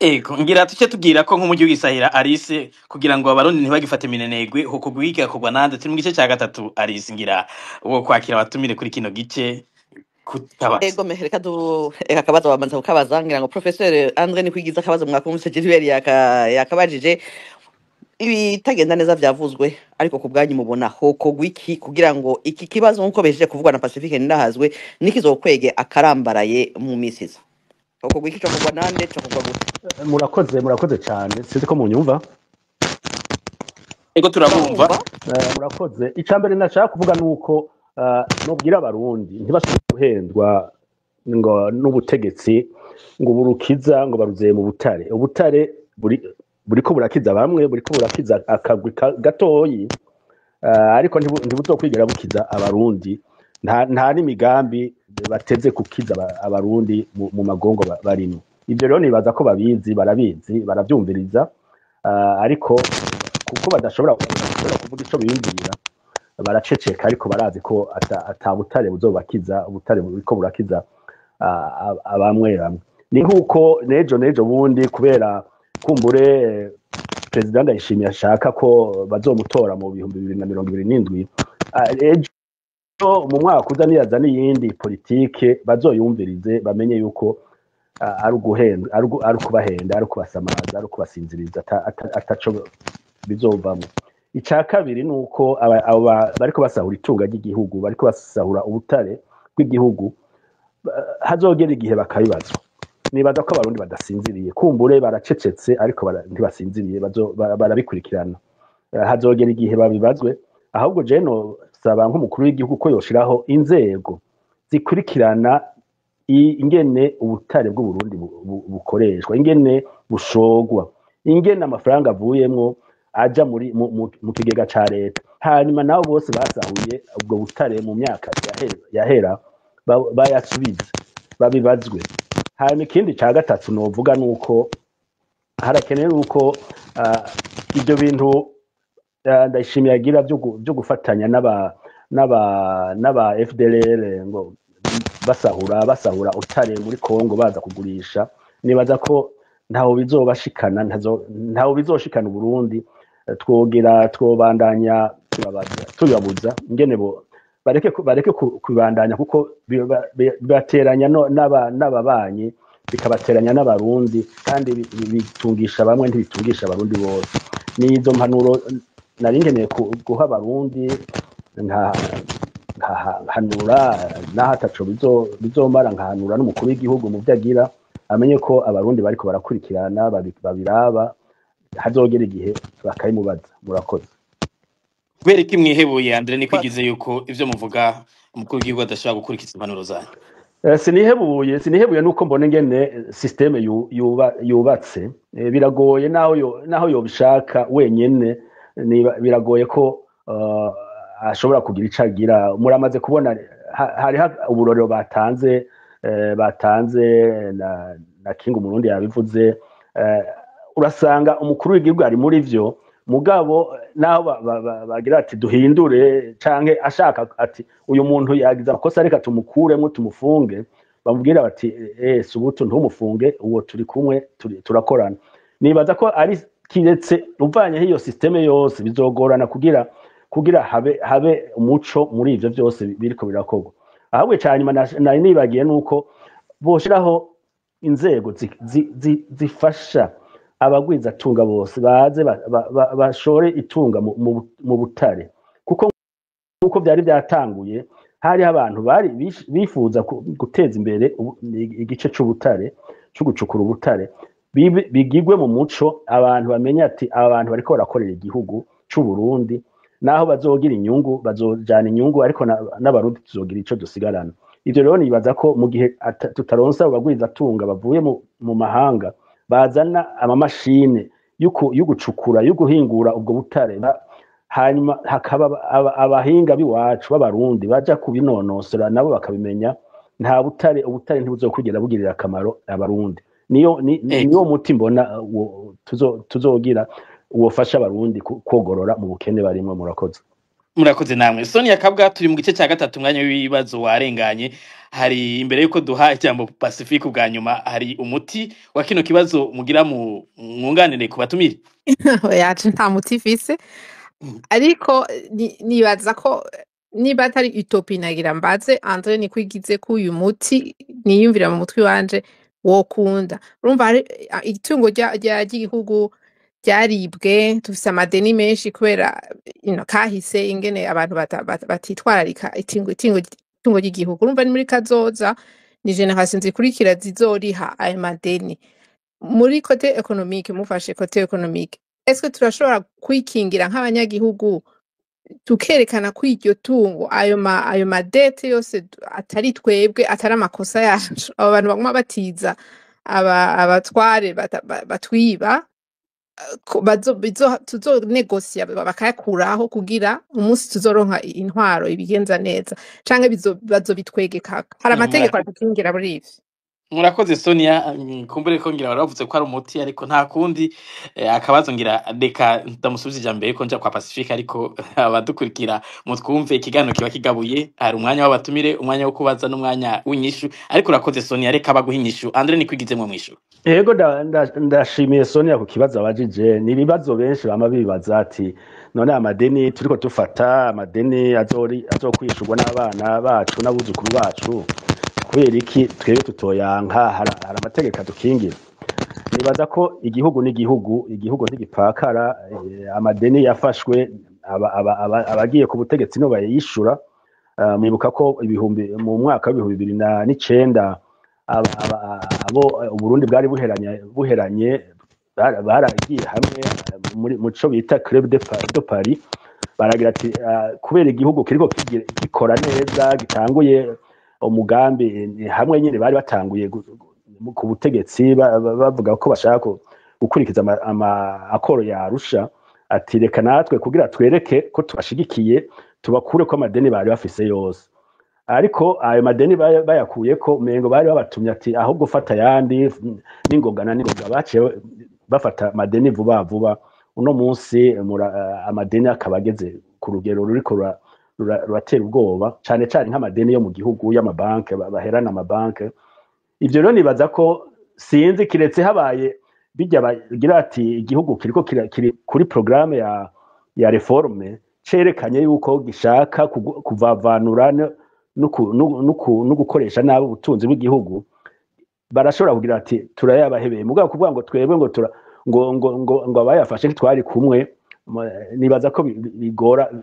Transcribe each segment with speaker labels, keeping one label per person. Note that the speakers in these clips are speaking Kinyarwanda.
Speaker 1: Ego ngira tuce tubwira ko nk'umujyi w'Isahira Alice kugira ngo abarundi ntibagifate minenegwe ho kugwiga kugwa nande turi mu gice cya gatatu Alice ngira uwo kwakira abatumire kuri kino gice kutabaza.
Speaker 2: Ego mehereka du akabazo bamanza kukabaza ngira ngo Professeur Andre ni kwigiza akabazo mwakumvise Gilbert yakabajije ibitagenda neza vyavuzwe ariko ku bwanyu mubona hokogwa iki kugira ngo iki kibazo nkuko bejeje kuvugwa na Pacifique ndahazwe nikizokwege akarambaraye mu misiza hokogwa iki cyo kugwa nande cyo kugwa gute
Speaker 3: murakoze cyane sinzi ko munyumva.
Speaker 1: Ego turabumva.
Speaker 3: Murakoze icambere nashaka kuvuga nuko nubwira abarundi ntibasubire guhendwa ngo n'ubutegetsi ngo burukiza ngo baruzeye mu ubutare buriko burakiza bamwe buriko burakiza akagwi gatoyi ariko ntibuzokwigira bukiza abarundi nta n'imigambi bateze kukiza abarundi mu magongo barimo. Ibyo rero nibaza ko barabizi barabyumviriza ariko kuko badashobora kuvuga ico biyumvira baraceceka ariko barazi ko atabutare buzobakiza ubutare buriko burakiza abamwe ni nkuko nejo bundi kubera kumbure president Ndayishimiye ashaka ko bazomutora mu 2027 ejo mu mwaka uza niyaza n'iyindi politike bazoyumvirize bamenye yuko ari uguhenda ari kubahenda ari kubasamaza ari kubasinziriza ataco bizovamo. Icya kabiri nuko bariko basahura itunga ry'igihugu bariko basahura ubutare bw'igihugu hazogera igihe bakabibazwa. Nibaza ko abarundi badasinziriye kumbure baracecetse ariko ntibasinziriye barabikurikirana hazogera igihe babibazwe ahubwo je no saba nk'umukuru w'igihugu ko yoshiraho inzego zikurikirana ingene ubutare bw'Uburundi bukoreshwa ingene bushogwa ingene amafaranga avuyemwo aja mu kigega ca leta hanyuma nabo bose basahuye ubwo butare mu myaka yahera bayasubize babibazwe. Hanyuma ikindi ca gatatu novuga nuko harakeneye nuko ibyo bintu Ndayishimiye agira byo gufatanya n'aba FDLR ngo basahura utare muri Kongo baza kugurisha. Nibaza ko ntaho bizoshikana Burundi twobandanya tubabuza ingene bareke kubandanya kuko bibateranya n'ababanyi bikabateranya n'abarundi kandi bitungisha bamwe ntibitungisha abarundi bose. Nizo mpanuro nari nkeneye guha abarundi nkahanura n'ahataco bizomara nkahanura n'umukuru w'igihugu mu vyagira amenye ko abarundi bariko barakurikirana babiraba hazogera igihe bakayimubaza. Murakoze.
Speaker 1: Kubera iki mwihebuye Andre ni kwigize yuko ivyo muvuga umukuru w'igihugu adashobora gukurikiza impanuro zanyu?
Speaker 3: Sinihebuye nuko mbona ingene systeme yubatse biragoye naho yobishaka wenyene biragoye ko ashobora kugira ico agira. Muramaze kubona hari uburorero batanze na King Umurundi yabivuze urasanga umukuru w'igihugu ari muri vyo mugabo naho bagira ati duhindure canke ashaka ati uyu muntu yagize amakosa reka tumukuremo tumufunge bamubwira bati subutu ntumufunge uwo turi kumwe turakorana. Nibaza ko ari kiretse uvanye hiyo systeme yose bizogorana kugira habe umuco muri ivyo byose biriko birakorwa. Ahubwo cyanyuma nari nibagiye nuko boshiraho inzego zifasha abagwiza tunga bose baze bashore itunga mu butare kuko byari byatanguye hari abantu bari bifuza guteza imbere igice c'ubutare cyo gucukura ubutare bigigwe mu muco abantu bamenya ati abantu bariko barakorera igihugu c'u Burundi naho bazogira inyungu bazojana inyungu ariko n'abarundi tuzogira ico dusigarana. Ivyo rero nibaza ko mu gihe tutaronsa abagwiza tunga bavuye mu mahanga bazana amamashine y'ugucukura y'uguhingura ubwo butare hanyuma hakaba abahinga biwacu b'abarundi baja kubinonosora nabo bakabimenya nta ubutare ntibuzokugera bugirira akamaro abarundi. Niyo muti mbona tuzogira uwofasha abarundi kogorora mu bukene barimwe. Murakoze.
Speaker 1: murakoze namwe. Sonia Kabwa, turi mu gice cya gatatu, umwanya w'ibibazo warenganye. Hari imbere yuko duha ijambo Pacifique bwa nyuma, hari umuti wa kino kibazo mugira mu mwunganire ku batumire.
Speaker 4: yacu nta muti ifise ariko nibaza ko niba atari utopi nagira mbaze Andre ni kwigize ko uyu muti niyumvira mu mutwe wanje wokunda urumva hari itungo ry'igihugu ryaribwe tufise amadeni menshi kubera kahise ingene abantu batitwararika itungo ry'igihugu urumva ni muri kazoza ni generation zikurikira zizoriha ayo madeni muri kote economique mufashe kote economique est-ce que turashobora kwikingira nk'abanyagihugu tukerekana ko iryo tungo ayo madete yose atari twebwe atari amakosa yacu abo bantu baguma batiza abatware batwiba tuzonegosia bakayakuraho kugira umunsi tuzoronka intwaro ibigenza neza canke bazobitwegeka hari amategeko adukingira muri ivyo.
Speaker 1: Murakoze Sonia, kumbure ko ngira baravuze ko ari umuti ariko nta kundi akabazo ngira reka ndamusubiza ijambo ko nja kwa Pacifique ariko abadukurikira mutwumve ikiganiro kiba kigabuye hari umwanya w'abatumire umwanya wo kubaza n'umwanya w'inyishu ariko urakoze Sonia reka baguha inyishu Andre ni kwigizemo mwishu.
Speaker 3: Yego ndashimiye Sonia ku kibazo abajije ni ibibazo benshi bama bibaza ati none amadeni turiko tufata amadeni azokwishurwa n'abana bacu n'abuzukuru bacu kubera iki twebwe tutoyanka hari amategeko adukingira nibaza ko igihugu ntigipakara amadeni yafashwe abagiye ku butegetsi no bayishura mwibuka ko mu mwaka wa 2009 abo Burundi bwari buheranye baragiye hamwe mu cyo bita Club de Paris baragira ati kubera igihugu kiriko gikora neza gitanguye umugambi hamwe nyine bari batanguye ku butegetsi bavuga ko bashaka gukurikiza akoro ya Arusha ati reka natwe kugira twereke ko tubashigikiye tubakure ko amadeni bari bafise yose ariko ayo madeni bayakuye ko mengo bari babatumye ati ahubwo fata yandi n'ingoga baciye bafata amadeni vuba uno munsi amadeni akabageze ku rugero ruriko ruratera ubwoba cyane nk'amadeni yo mu gihugu y'amabanke baherana amabanke ivyo rero nibaza ko sinzi kiretse habaye bijya bagira ati igihugu kiriko kiri kuri programme ya reforme cerekanye yuko gishaka kuvavanura no gukoresha nabi ubutunzi bw'igihugu barashobora kugira ati turayabahebeye mugabo kuvuga ngo twebwe ngo abayafashe twari kumwe nibaza ko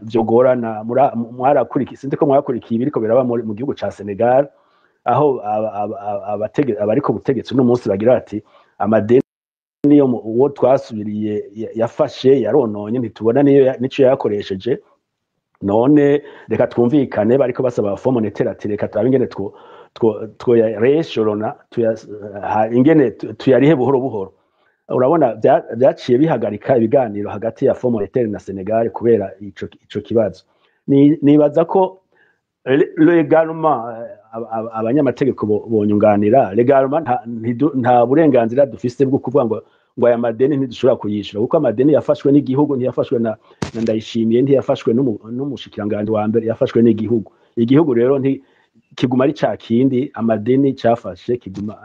Speaker 3: byogorana mwarakurikiye sinzi ko mwarakurikiye ibiriko biraba mu gihugu ca Senegal aho abariko butegetsi no munsi bagira ati amadeni niyo uwo twasubiriye yafashe yarononye ntitubona nico yakoresheje none reka twumvikane bariko basaba fond monétaire ati reka twabingene twoyareshorona ingene tuyarihe buhoro urabona byaciye bihagarika ibiganiro hagati ya fond monétaire na Senegal kubera ico kibazo nibaza ko legalement abanyamategeko bonyunganira legalement nta burenganzira dufise bwo kuvuga ngo aya madeni ntidushobora kuyishura kuko amadeni yafashwe n'igihugu ntiyafashwe na Ndayishimiye ntiyafashwe n'umushikiranganje wa mbere yafashwe n'igihugu rero kiguma ari ca kindi amadeni cyafashe kiguma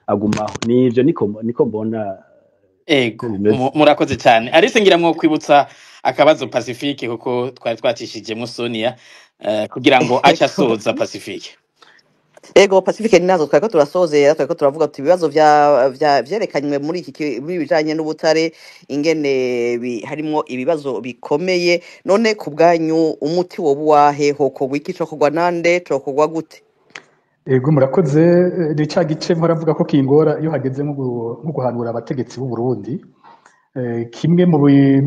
Speaker 3: agumaho nivyo niko mbona
Speaker 1: murakoze cyane Alice ngira mwo kwibutsa akabazo Pacifique kuko twari twacishijemo Sonia kugira ngo acha soza Pacifique.
Speaker 2: Ego Pacifique ninazo twako turasozera twako turavuga tuti ibibazo vyerekanywe muri bijanye n'ubutare ingene harimo ibibazo bikomeye none ku bwanyu umuti wo buwahe hoko wiki cyo kugwa nande cyo kugwa gute.
Speaker 5: Ego murakoze rica gice muravuga ko kingora iyo hageze nko guhanura abategetsi b'u Burundi kimwe mu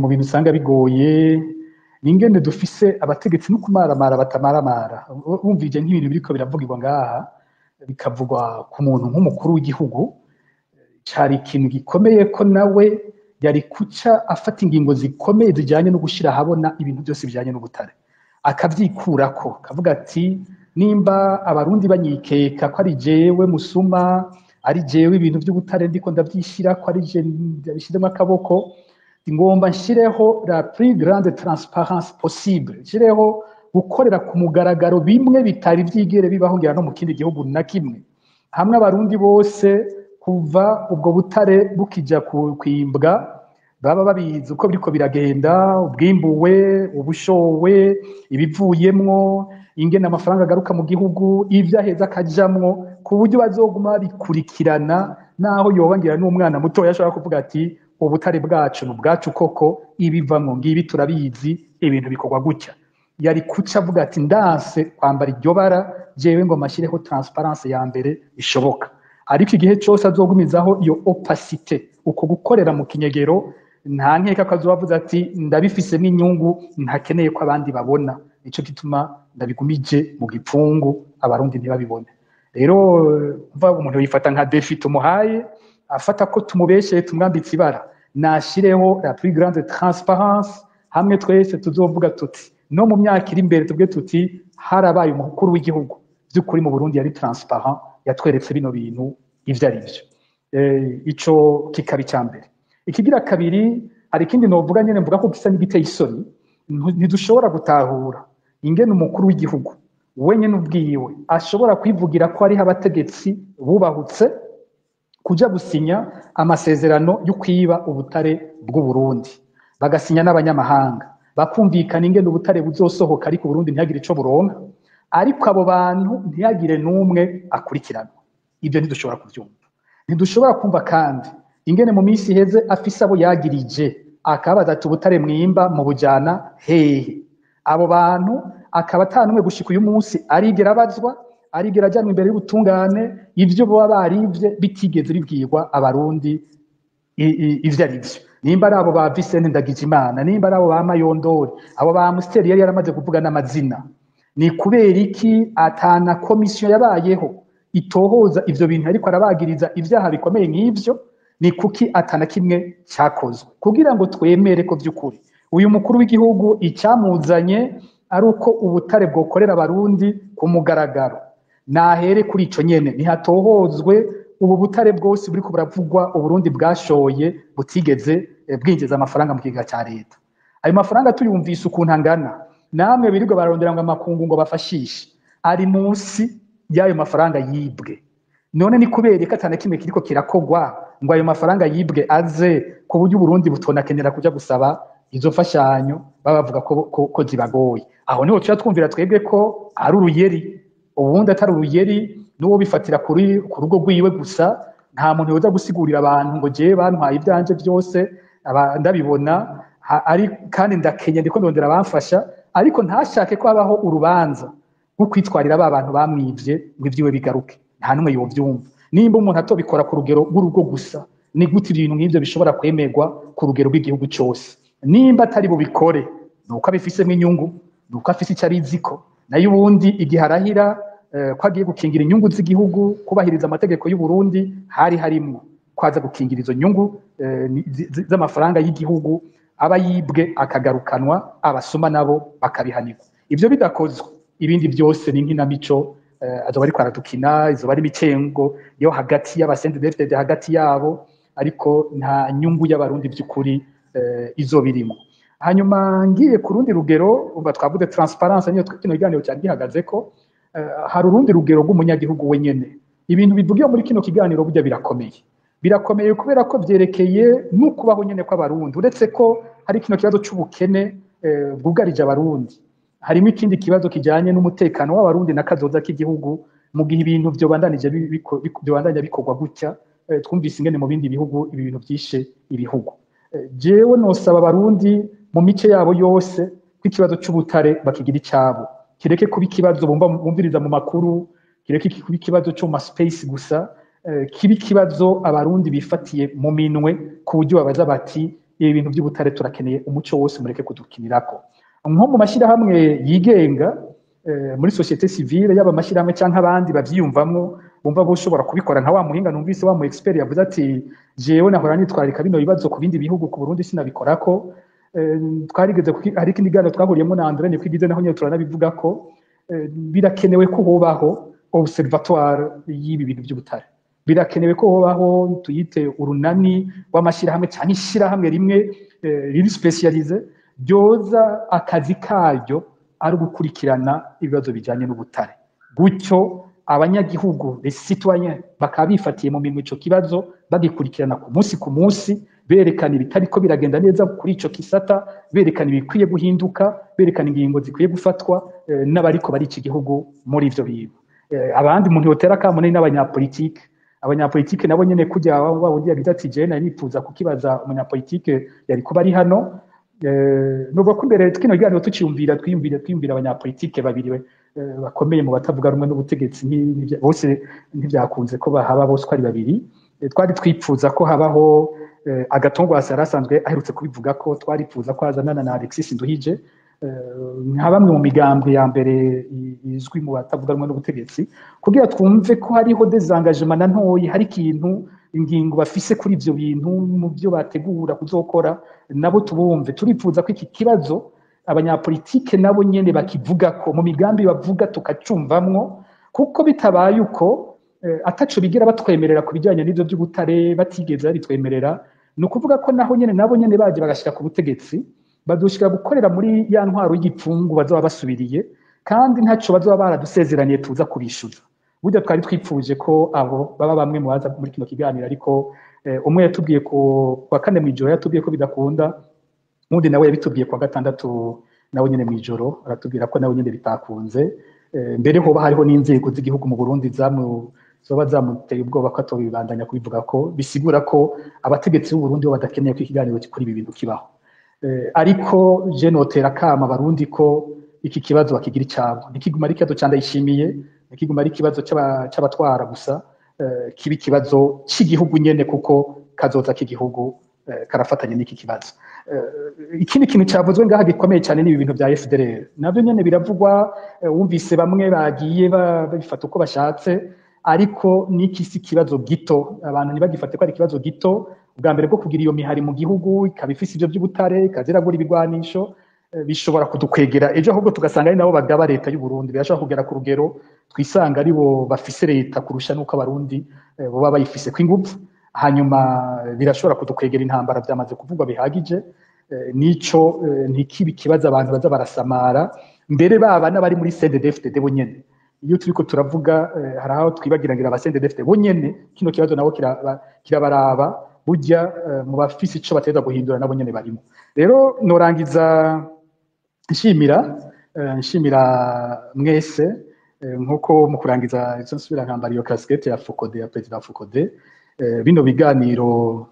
Speaker 5: bintu usanga bigoye ningene dufise abategetsi no kumaramara batamaramara umvije nk'ibintu biriko biravugirwa ngaha bikavugwa ku muntu nk'umukuru w'igihugu cari ikintu gikomeye ko nawe yari kuca afata ingingo zikomeye zijanye no gushira habona ibintu byose bijanye n'ubutare akavyikurako kavuga ati nimba abarundi banyikeka ko ari jewe musuma ari jewe ibintu by'ubutare ndiko ndavyishira ko ari je ndabishizemo akaboko ngomba nshireho la plus grande transparence possible, nshireho gukorera ku mugaragaro bimwe bitari byigere bibaho ngira no mu kindi gihugu na kimwe, hamwe abarundi bose kuva ubwo butare bukija kwimbwa baba babizi uko biriko biragenda, ubwimbuwe, ubushowe, ibivuyemwo, ingene amafaranga agaruka mu gihugu, ivyo aheza akajamwo, ku buryo bazoguma babikurikirana, naho yobangira n'umwana muto yashobora kuvuga ati ubutare bwacu n'ubwacu koko, ibivamwo ngibi turabizi, ibintu bikorwa gutya. Yari kuca avuga ati ndanse kwambara iryo bara, jewe ngo mashireho transparence ya mbere ishoboka. Ariko igihe cyose azogumizaho iyo opacité, uko gukorera mu kinyegero, nta nkeka ko azobavuze ati ndabifisemo inyungu ntakeneye ko abandi babona, nico gituma ndabigumije mu gipfungu abarundi ntibabibone. Rero mva umuntu yifata nka défi tumuhaye, afata ko tumubeshye tumwambitse ibara, nashireho la plus grande transparence, hamwe twese tuzovuga tuti no mu myaka iri imbere tubwe tuti harabaye umukuru w'igihugu by'ukuri mu Burundi yari transparent, yatweretse bino bintu ivyo ari byo. Ico kikabi cyambere. Ikigira kabiri, hari ikindi novuga nyene mvuga ko gisa n'igiteye isoni, ntidushobora gutahura ingene umukuru w'igihugu wenyene ubwiwe ashobora kwivugira ko ari abategetsi bubahutse kuja gusinya amasezerano yo kwiba ubutare bw'u Burundi, bagasinya n'abanyamahanga, bakumvikana ingene ubutare buzosohoka ariko Burundi ntihagire ico buronka, ariko abo bantu ntihagire n'umwe akurikirana. Ibyo ntidushobora kuvyumva. Ntidushobora kumva kandi ingene mu minsi iheze afise abo yagirije akabaza ati ubutare mwimba mu bujana hehe, abo bantu akaba atanumwe gushika uyu munsi arigera abazwa, arigera ajyanwa imbere y'ubutungane, ivyo boba barivye bitigeze bibwirwa abarundi ivyo ari vyo. Nimba ari abo ba Vicente Ndagijimana, nimba ari abo ba Mayondori, abo ba Musteri yari yaramaze kuvuga n'amazina, ni kubera iki atana komisiyo yabayeho itohoza ivyo bintu ariko arabagiriza ivyaha bikomeye nk'ivyo? Ni kuki atana kimwe cyakozwe kugira ngo twemere ko by'ukuri uyu mukuru w'igihugu icyamuzanye ari uko ubutare bwokorera abarundi ku mugaragaro? Nahere kuri ico nyene, ntihatohozwe ubu butare bwose buriko buravugwa Uburundi bwashoye butigeze bwinjiza amafaranga mu kigega cya leta. Ayo mafaranga tuyumvise ukuntu angana, namwe birirwa barondera ngo amakungu ngo bafashishe, ari munsi y'ayo mafaranga yibwe. None ni kubera ko atana kimwe kiriko kirakogwa ngo ayo mafaranga yibwe aze ku buryo Burundi butonakenera kuja gusaba izo fashanyo babavuga ko zibagoye. Aho niho tuya twumvira twebwe ko ari uruyeri, ubundi atari uruyeri n'uwo bifatira ku rugo rwiwe gusa, nta muntu yoza gusigurira abantu ngo jewe bantwaye ivyanje byose ndabibona, ari kandi ndakenya ndiko ndondera abamfasha, ariko ntashake ko habaho urubanza rwo kwitwarira ba bantu bamwivye ngo ivyiwe bigaruke. Nta numwe yovyumva. Nimba umuntu atobikora ku rugero rw'urugo gusa, ni gute ibintu nk'ivyo bishobora kwemerwa ku rugero rw'igihugu cyose? Nimba atari bubikore, nuko abifisemo inyungu, nuko afise icyo abiziko, nayo ubundi igihe arahira ko agiye gukingira inyungu z'igihugu, kubahiriza amategeko y'u Burundi, hari harimwo kwaza gukingira izo nyungu z'amafaranga y'igihugu aba yibwe akagarukanwa, abasuma nabo bakabihanirwa. Ivyo bidakozwe, ibindi byose ni nk'inamico azoba ariko aradukina, izoba ari imicengo yo hagati y'abasendedefite hagati yabo, ariko nta nyungu y'abarundi by'ukuri izoba irimo. Hanyuma ngiye ku rundi rugero, umva twavuze transparence niyo kino kiganiro cyari gihagazeko, hari urundi rugero rw'umunyagihugu wenyene. Ibintu bivugiye muri kino kiganiro burya birakomeye kubera ko vyerekeye n'ukubaho nyene kw'abarundi, uretse ko hari kino kibazo c'ubukene bwugarije abarundi, harimo ikindi kibazo kijanye n'umutekano w'abarundi na kazoza k'igihugu mu gihe ibintu byobandanya bikorwa gutya. Twumvise ingene mu bindi bihugu ibi bintu byishe ibihugu. Jewe nosaba abarundi mu mice yabo yose ko ikibazo c'ubutare bakigira icabo, kireke kuba ikibazo bumviriza mu makuru, kireke kuba ikibazo cyo mu space gusa, kiba ikibazo abarundi bifatiye mu minwe ku buryo babaza bati ibi bintu by'ubutare turakeneye umuco wose mureke kudukinirako. Nko mu mashyirahamwe yigenga muri societe civile, yaba amashyirahamwe cyangwa abandi bavyiyumvamwo bumva boshobora kubikora, nka wa muhinga numvise wa mu expert yavuze ati jewe nahora nitwarika bino bibazo ku bindi bihugu, ku Burundi sinabikorako. Twarigeze hari ikindi gano twahuriyemo na André Nikwigize, naho nyine turanabivuga ko birakenewe ko hubaho observatoire y'ibi bintu by'ubutare. birakenewe ko hobaho tuyite urunani rw'amashyirahamwe cyangwa ishyirahamwe rimwe riri specialize ryoza akazi karyo ari gukurikirana ibibazo bijyanye n'ubutare, gutyo abanyagihugu les citoyens bakaba bifatiye mu mirimo ico kibazo bagikurikirana ku munsi berekana ibitariko biragenda neza kuri ico kisata, berekana ibikwiye guhinduka, berekana ingingo zikwiye gufatwa n'abariko bari iki gihugu muri ivyo bintu. Abandi umuntu yotera kamone abanyapolitike nabo nyene kujya wawundi yagize ati je nari nifuza kukibaza umunyapolitike yari kuba ari hano, nubwo ko imbere kino gihe twiyumvira abanyapolitike babiri bakomeye mu batavuga rumwe n'ubutegetsi bose ntivyakunze ko bahaba bose ko ari babiri. Twari twipfuza ko habaho Agatongwasa yarasanzwe aherutse kubivuga ko twarifuza ko hazanana na Alexis Nduhije nka bamwe mu migambwe ya mbere izwi mu batavuga rumwe n'ubutegetsi, kugira twumve ko hariho desengagement na ntoyi, hari ikintu ingingo bafise kuri ivyo bintu mu byo bategura kuzokora, nabo tubumve. Turifuza ko iki kibazo abanyapolitike nabo nyene bakivuga ko mu migambi bavuga tukacumvamwo, kuko bitabaye uko ataco bigira batwemerera kubijyanye n'ivyo by'ubutare batigeze babitwemerera, ni ukuvuga ko nabo nyene baje bagashika ku butegetsi badushika gukorera muri ya ntwaro y'igipfungu bazaba basubiriye, kandi ntaco bazaba baradusezeraniye tuza kubishuza. Burya twari twipfuje ko abo baba bamwe mu baza muri kino kiganiro, ariko umwe yatubwiye kwa kane mw'ijoro yatubwiye ko bidakunda, undi nawe yabitubwiye kwa gatandatu nawe nyene mw'ijoro aratubwira ko nawe nyene bitakunze. Mbere hoba hariho n'inzego z'igihugu mu Burundi zoba zamuteye ubwoba ko atobibandanya kubivuga, ko bisigura ko abategetsi b'u Burundi bo badakeneye ko ikiganiro kuri ibi bintu kibaho. Ariko je notera kama Barundi ko iki kibazo bakigira icabo, ntikiguma ari ikibazo candayishimiye, ntikiguma ari ikibazo c'abatwara gusa, kiba ikibazo c'igihugu nyene, kuko kazoza k'igihugu karafatanya n'iki kibazo. Ikindi kintu cyavuzwe ngaha gikomeye cyane ni ibintu bya FDLR, nabyo nyene biravugwa, wumvise bamwe bagiye babifata uko bashatse, ariko niki si kibazo gito, abantu ntibagifate ko ari ikibazo gito. Ubwa mbere bwo kugira iyo mihari mu gihugu ikaba ifise ivyo by'ubutare, ikaziragura ibigwanisho, bishobora kudukwegera ejo, ahubwo tugasanga ari nabo bagaba leta y'u Burundi, birashobora kugera ku rugero twisanga ari bo bafise leta kurusha nuko abarundi boba bayifise kw'inguvu, hanyuma birashobora kudukwegera intambara byamaze kuvugwa bihagije. Nico ntikibi kibazo abantu baza barasamara, mbere baba n'abari muri CNDD-FDD bo nyene. Iyo turiko turavuga hari aho twibagirangira aba CNDD-FDD bo nyene, kino kibazo nabo kirabaraba, burya mu bafise ico bateza guhindura nabo nyene barimo. Rero norangiza nshimira mwese, nkuko mu kurangiza izo nsubira nkambara iyo casquette ya Focode, ya President Focode. Bino biganiro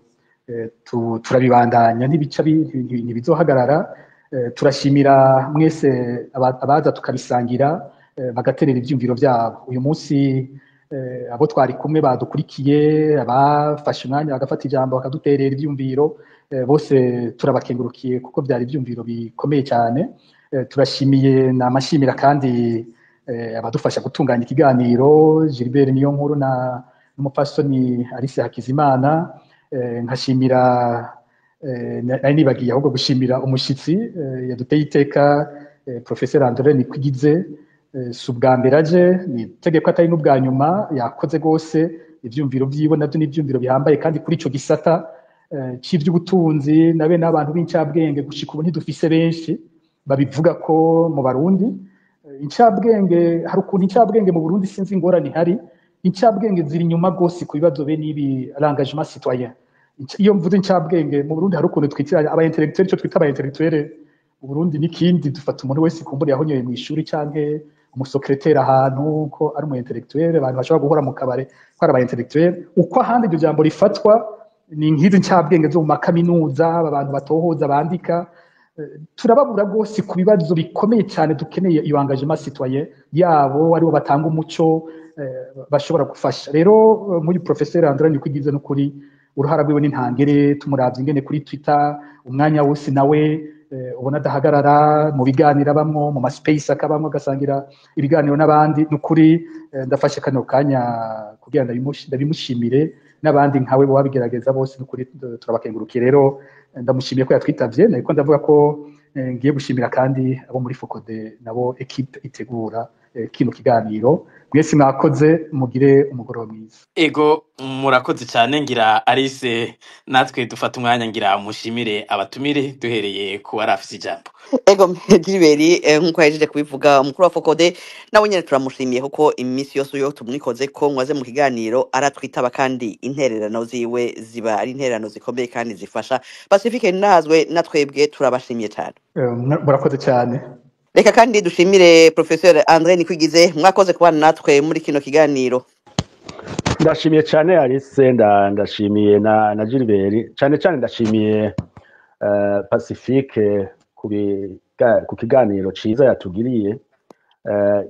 Speaker 5: turabibandanya ntibizohagarara. Turashimira mwese abaza tukabisangira bagaterera ivyumviro byabo. Uyu munsi abo twari kumwe badukurikiye, abafashe umwanya bagafata ijambo bakaduterera ivyumviro, bose turabakengurukiye kuko byari ivyumviro bikomeye cyane. Turashimiye namashimira kandi abadufasha gutunganya ikiganiro, Gilbert Niyonkuru na n'umupasoni Alice Hakizimana. Nkashimira nari nibagiye ahubwo gushimira umushitsi yaduteye iteka, Professeur André Nikwigize. Si ubwa mbere aje, ni itegeko atari n'ubwa nyuma, yakoze rwose. Ivyumviro vyiwe navyo ni ivyumviro bihambaye, kandi kuri ico gisata c'ivy'ubutunzi nabe n'abantu b'incabwenge gushika ubu ntidufise benshi babivuga ko mu Barundi. Incabwenge, hari ukuntu incabwenge mu Burundi sinzi ingorane ihari, incabwenge ziri inyuma rwose ku bibazo bene ibi l'engagement citoyen. Iyo mvuze incabwenge mu Burundi hari ukuntu twitira aba intellectuel, ico twita aba intellectuel mu Burundi n'ikindi, dufata umuntu wese kumbura yahonyoye mu ishuri canke umusekreteri ahantu ko ari umu intellectuel, abantu bashobora guhora mu kabare ko ari aba intellectuel. Uko ahandi iryo jambo rifatwa ni nk'izi ncabwenge zo mu makaminuza, abantu batohoza bandika, turababura rwose ku bibazo bikomeye cyane. Dukeneye iyo engagement citoyen yabo, aribo batanga umuco, bashobora gufasha. Rero muri Professeur André Nikwigize n'ukuri uruhara rwiwe n'intangere, tumuravye ingene kuri Twitter umwanya wose nawe ubona adahagarara mu biganiro bamwo, mu ma space akabamwo agasangira ibiganiro n'abandi. N'ukuri ndafashe kano kanya kugira ndabimushimire, n'abandi nkawe bo babigerageza bose n'ukuri turabakengurukiye. Rero ndamushimiye ko yatwitavye, nariko ndavuga ko ngiye gushimira kandi abo muri Focode nabo equipe itegura kino kiganiro. Mwese mwakoze, mugire umugoroba mwiza.
Speaker 1: Ego murakoze cyane ngira Alice, natwe dufata umwanya ngira mushimire abatumire duhereye ku warafise ijambo.
Speaker 2: ego Gilbert nkuko yajeje kubivuga umukuru wa Focode nawe nyene turamushimiye kuko iminsi yose yo tumwikoze ko mwaze mu kiganiro aratwitaba kandi intererano ziwe ziba ari intererano zikomeye kandi zifasha Pacifique nazwe natwebwe turabashimiye cyane.
Speaker 5: Murakoze cyane.
Speaker 2: Reka kandi dushimire Professeur André Nikwigize, mwakoze kubana natwe muri kino kiganiro.
Speaker 3: ndashimiye cyane Alice, ndashimiye na Gilbert cyane cyane, ndashimiye Pacifique ku kiganiro ciza yatugiriye.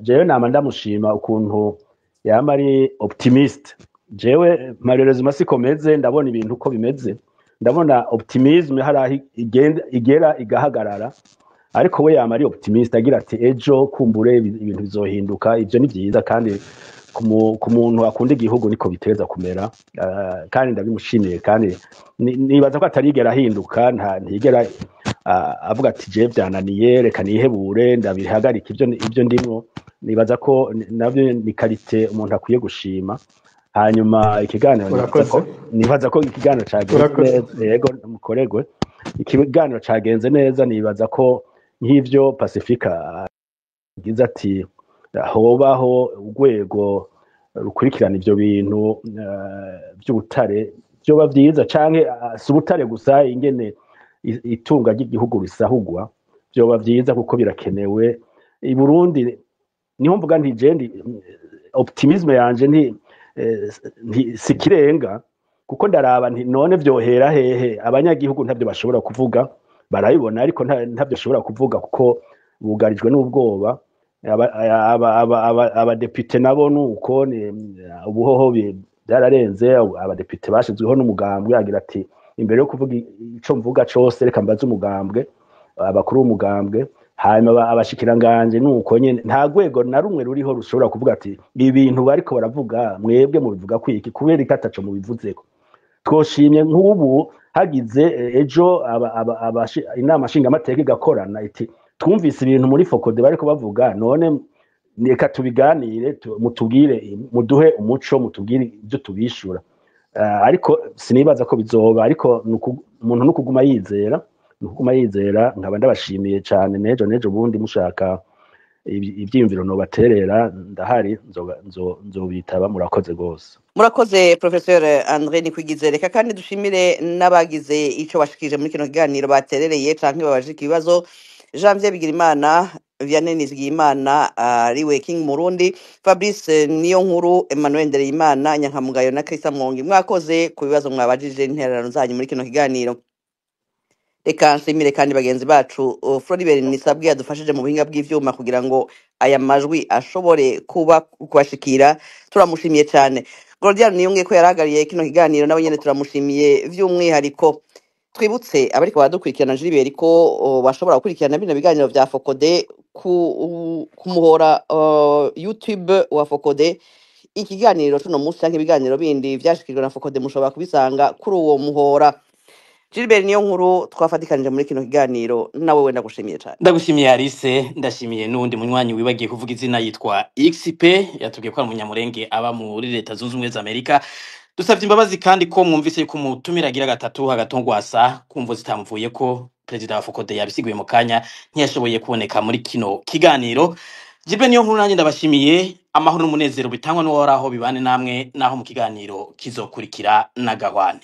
Speaker 3: Jewe nama ndamushima ukuntu yama ari optimist. Jewe malheureusement sikomeze ndabona ibintu uko bimeze, ndabona optimisme hari igera igahagarara, ariko we yama ari optimist agira ati ejo kumbure ibintu bizohinduka. Ivyo ni byiza kandi ku muntu akunda igihugu niko biteza kumera, kandi ndabimushimiye kandi nibaza ko atarigera ahinduka, ntigera avuga ati je byananiye reka nihebure ndabihagarika ibyo ndimo. Nibaza ko nabyo ni karite umuntu akwiye gushima. Hanyuma ikiganiro nibaza ko ikiganiro cagenze neza, yego mukoregwe, ikiganiro cagenze neza. Nibaza ko nk'ivyo Pacifica agize ati hobaho urwego rukurikirana ivyo bintu by'ubutare byoba byiza, canke si ubutare gusa, ingene itunga ry'igihugu risahugwa byoba byiza kuko birakenewe i Burundi. Niho mvuga nti jendi optimisme yanje nti sikirenga, kuko ndaraba nti none vyohera hehe. Abanyagihugu ntabyo bashobora kuvuga, barabibona ariko ntabyo bashobora kuvuga kuko bugarijwe n'ubwoba. Abadepite nabo nuko ubuhoho byararenze. Abadepite bashizweho n'umugambwe agira ati imbere yo kuvuga ico mvuga cose reka mbaze umugambwe, abakuru b'umugambwe. Hanyuma abashikiranganje nuko nyene nta rwego na rumwe ruriho rushobora kuvuga ati ibintu bariko baravuga mwebwe mubivuga kwiki kubera ikataco mubivuzeko. Twoshimye nk'ubu hagize ejo inama nshingamateka igakorana iti twumvise ibintu muri Focode bariko bavuga, none reka tubiganire, mutubwire, muduhe umuco, mutubwire ibyo tubishura. Ariko sinibaza ko bizoba, ariko umuntu nukuguma yizera, nkaba ndabashimiye cyane. Nejo bundi mushaka ibyiyumviro no baterera ndahari, nzobitaba. Murakoze gose.
Speaker 2: Murakoze Professeur André Nikwigize. Reka kandi dushimire n'abagize ico bashikije muri kino kiganiro baterereye canke babajika ibibazo. Janvier Bigirimana, Vianney Nizigiyimana ariwe King Murundi, Fabrice Niyonkuru, Emmanuel Ndereyimana, Nyankamugayo na Krista Mwongi, mwakoze ku bibazo mwabajije intererano zanyu muri kino kiganiro. Reka nshimire kandi bagenzi bacu Floribert Nisabwe yadufashije mu buhinga bw'ivyuma kugira ngo aya majwi ashobore kubashikira. Turamushimiye cyane. Gordian Niyonge ko yaragariye kino kiganiro, nawe nyene turamushimiye vy'umwihariko. Twibutse abariko baradukurikirana Gilbert ko bashobora gukurikirana bino biganiro vya Focode ku muhora YouTube wa Focode. Ikiganiro tuno munsi canke ibiganiro bindi vyashikirwa na Focode mushobora kubisanga kuri uwo muhora. Gilbert Niyonkuru twafatikanije muri kino kiganiro, nawe wenda gushimiye cyane.
Speaker 1: Ndagushimiye Alice, ndashimiye n'undi munywanyi wibagiye kuvuga izina yitwa XP, yatubwiye ko ari umunyamurenge aba muri Leta Zunze Ubumwe za Amerika. Dusavye imbabazi kandi ko mwumvise ko mutumiragira gatatu hagatongwasa kumvo zitamuvuye ko President wa Focode yabisiguye mu kanya ntiyashoboye kuboneka muri kino kiganiro. Gilbert Niyonkuru nanjye ndabashimiye, amahoro n'umunezero bitangwa n'uhoraho bibane namwe naho mu kiganiro kizokurikira na gahwane.